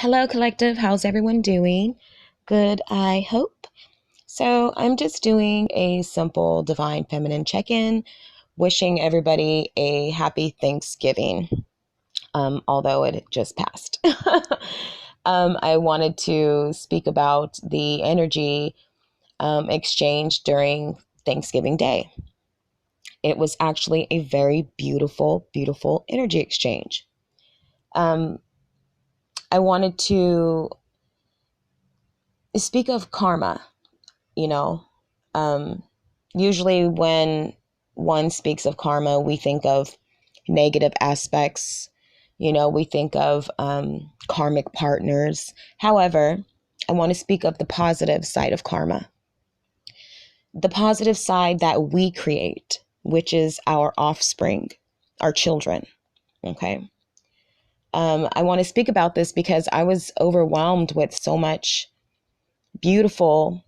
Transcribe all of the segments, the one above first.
Hello, collective. How's everyone doing? Good, I hope. So, I'm just doing a simple divine feminine check in, wishing everybody a happy Thanksgiving, although it just passed. I wanted to speak about the energy exchange during Thanksgiving Day. It was actually a very beautiful, beautiful energy exchange. Um, I wanted to speak of karma. you know um Usually when one speaks of karma, we think of negative aspects. We think of karmic partners. However, I want to speak of the positive side of karma, the positive side that we create, which is our offspring, our children. Okay. I want to speak about this because I was overwhelmed with so much beautiful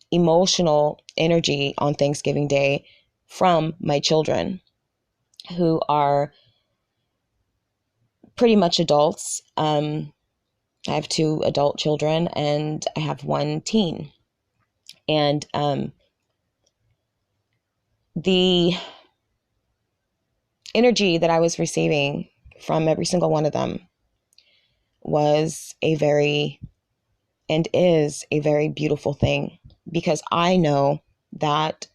emotional energy on Thanksgiving Day from my children, who are pretty much adults. I have two adult children and I have one teen. And the energy that I was receiving from every single one of them was a very and is a very beautiful thing, because I know that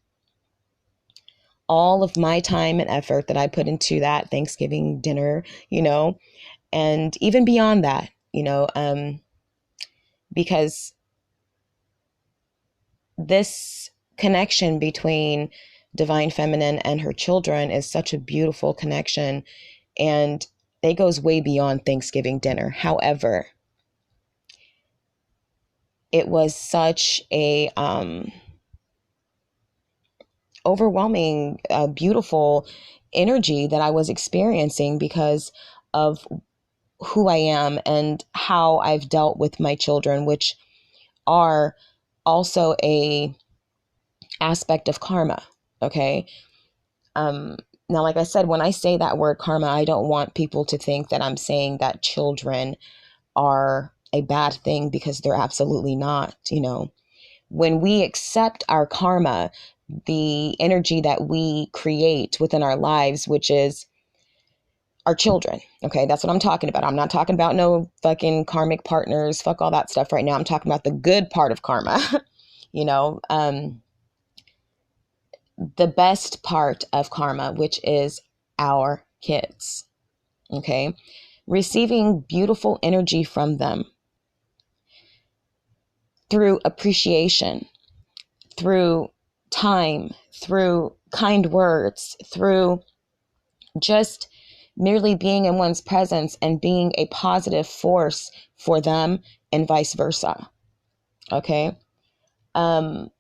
all of my time and effort that I put into that Thanksgiving dinner, and even beyond that, because this connection between divine feminine and her children is such a beautiful connection, and it goes way beyond Thanksgiving dinner. However, it was such a overwhelming, beautiful energy that I was experiencing because of who I am and how I've dealt with my children, which are also a aspect of karma. Okay. Now, like I said, when I say that word karma, I don't want people to think that I'm saying that children are a bad thing, because they're absolutely not. When we accept our karma, the energy that we create within our lives, which is our children. Okay, that's what I'm talking about. I'm not talking about no fucking karmic partners. Fuck all that stuff right now. I'm talking about the good part of karma. you know, um, the best part of karma, which is our kids. Okay, receiving beautiful energy from them through appreciation, through time, through kind words, through just merely being in one's presence and being a positive force for them, and vice versa. Okay. Um,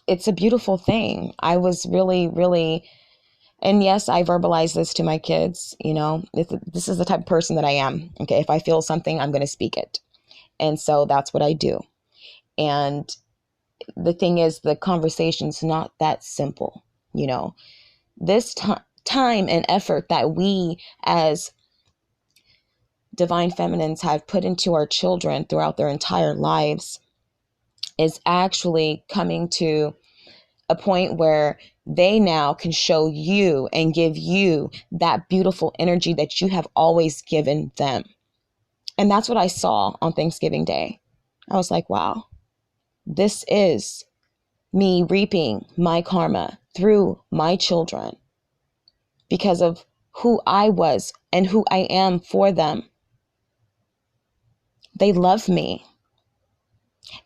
it's a beautiful thing. I was really, really, and yes, I verbalize this to my kids. This is the type of person that I am. Okay. If I feel something, I'm going to speak it. And so that's what I do. And the thing is, the conversation's not that simple. This time and effort that we as divine feminines have put into our children throughout their entire lives is actually coming to a point where they now can show you and give you that beautiful energy that you have always given them. And that's what I saw on Thanksgiving Day. I was like, wow, this is me reaping my karma through my children because of who I was and who I am for them. They love me.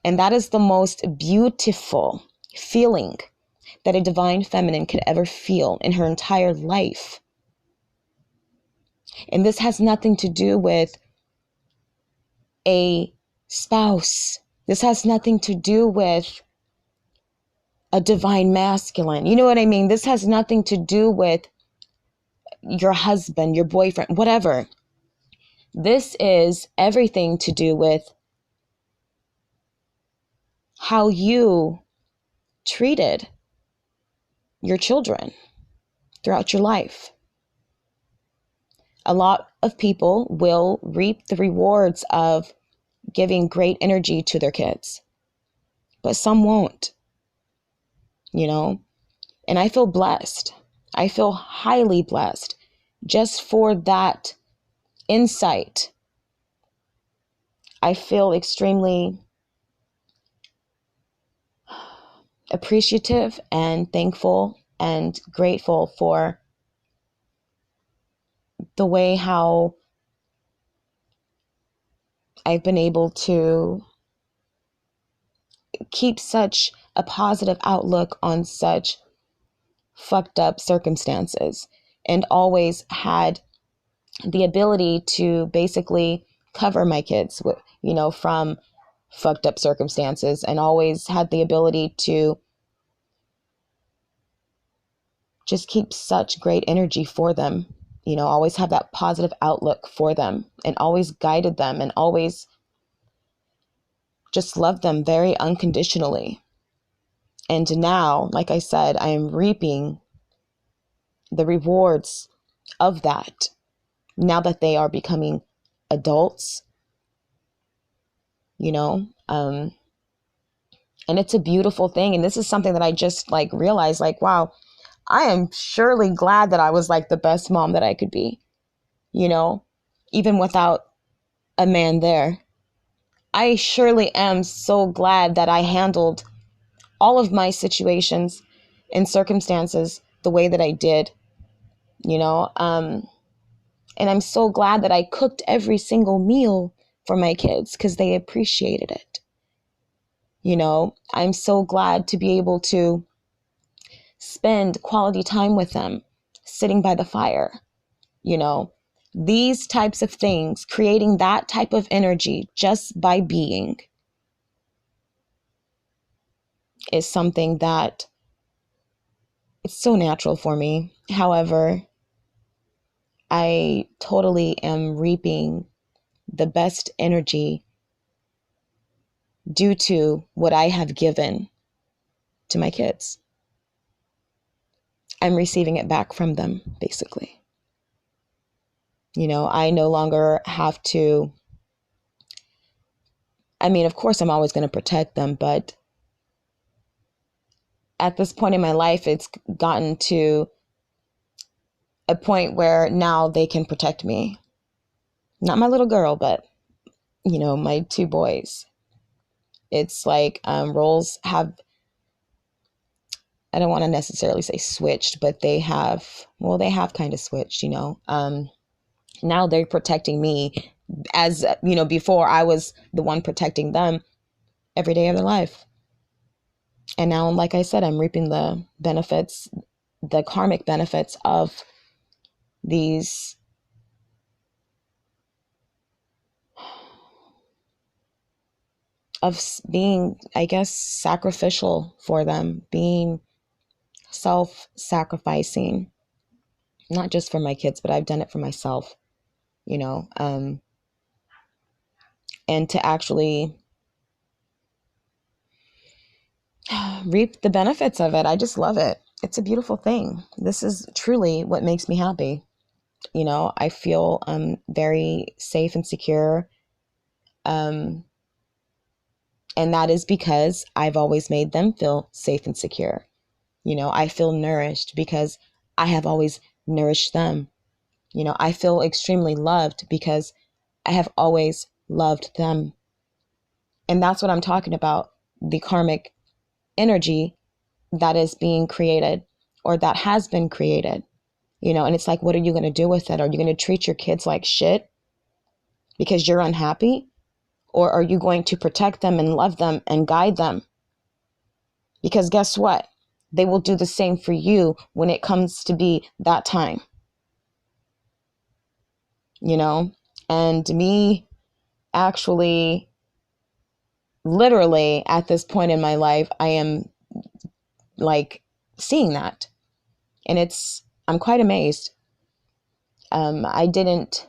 And that is the most beautiful feeling that a divine feminine could ever feel in her entire life. And this has nothing to do with a spouse. This has nothing to do with a divine masculine. You know what I mean? This has nothing to do with your husband, your boyfriend, whatever. This is everything to do with how you treated your children throughout your life. A lot of people will reap the rewards of giving great energy to their kids, but some won't, you know? And I feel blessed. I feel highly blessed just for that insight. I feel extremely appreciative and thankful and grateful for the way how I've been able to keep such a positive outlook on such fucked up circumstances, and always had the ability to basically cover my kids with, from fucked up circumstances, and always had the ability to just keep such great energy for them, always have that positive outlook for them, and always guided them, and always just loved them very unconditionally. And now, like I said, I am reaping the rewards of that now that they are becoming adults, you know, um, and it's a beautiful thing. And this is something that I just like realized, like, wow, I am surely glad that I was like the best mom that I could be, even without a man there. I surely am so glad that I handled all of my situations and circumstances the way that I did, you know, and I'm so glad that I cooked every single meal for my kids because they appreciated it. I'm so glad to be able to spend quality time with them, sitting by the fire, you know, these types of things, creating that type of energy just by being is something that it's so natural for me. However, I totally am reaping the best energy due to what I have given to my kids. I'm receiving it back from them, basically. I no longer have to, I mean, of course, I'm always going to protect them, but at this point in my life, it's gotten to a point where now they can protect me. Not my little girl, but, my two boys. It's like roles have, I don't want to necessarily say switched, but they have kind of switched, now they're protecting me as, before I was the one protecting them every day of their life. And now, like I said, I'm reaping the benefits, the karmic benefits of these of being, I guess, sacrificial for them, being self-sacrificing, not just for my kids, but I've done it for myself, and to actually reap the benefits of it. I just love it. It's a beautiful thing. This is truly what makes me happy. I feel very safe and secure. And that is because I've always made them feel safe and secure. I feel nourished because I have always nourished them. I feel extremely loved because I have always loved them. And that's what I'm talking about, the karmic energy that is being created or that has been created, and it's like, what are you going to do with it? Are you going to treat your kids like shit because you're unhappy? Or are you going to protect them and love them and guide them? Because guess what? They will do the same for you when it comes to be that time, and me actually, literally at this point in my life, I am like seeing that, and I'm quite amazed. I didn't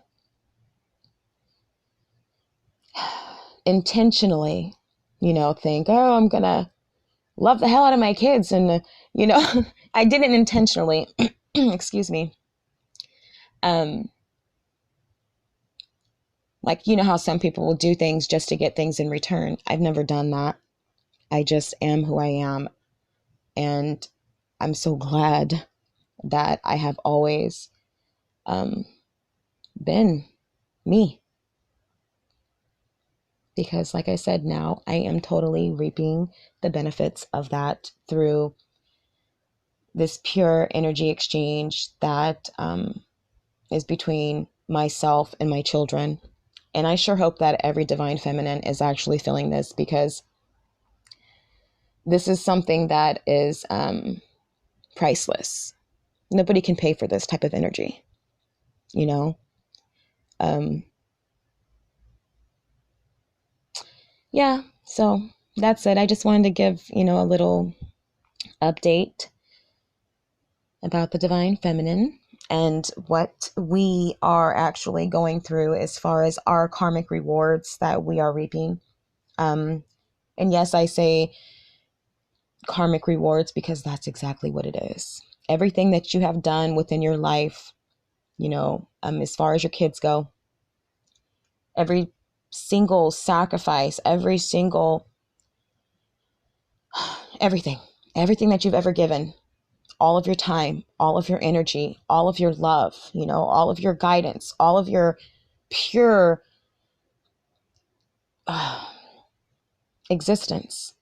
intentionally, think, oh, I'm going to love the hell out of my kids. And, I didn't intentionally, excuse me, Like, you know how some people will do things just to get things in return. I've never done that. I just am who I am. And I'm so glad that I have always um, been me. Because, like I said, now I am totally reaping the benefits of that through this pure energy exchange that is between myself and my children. And I sure hope that every divine feminine is actually feeling this, because this is something that is priceless. Nobody can pay for this type of energy, you know? Um, yeah, so that's it. I just wanted to give, a little update about the divine feminine and what we are actually going through as far as our karmic rewards that we are reaping. And yes, I say karmic rewards because that's exactly what it is. Everything that you have done within your life, as far as your kids go, every single sacrifice, everything, everything that you've ever given, all of your time, all of your energy, all of your love, all of your guidance, all of your pure existence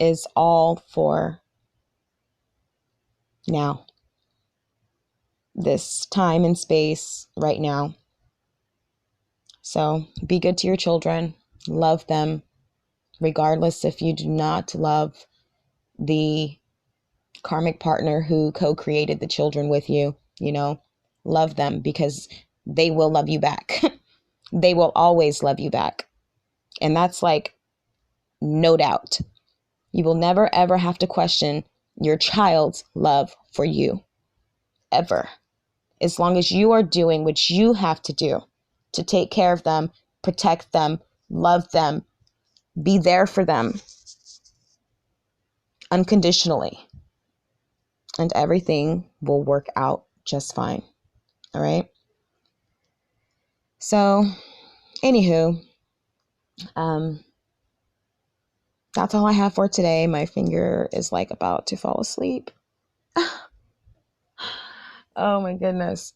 is all for now, this time and space right now. So be good to your children, love them, regardless if you do not love the karmic partner who co-created the children with you, love them because they will love you back. They will always love you back. And that's like, no doubt. You will never, ever have to question your child's love for you, ever. As long as you are doing what you have to do to take care of them, protect them, love them, be there for them unconditionally, and everything will work out just fine. All right. So, anywho, that's all I have for today. My finger is like about to fall asleep. Oh my goodness.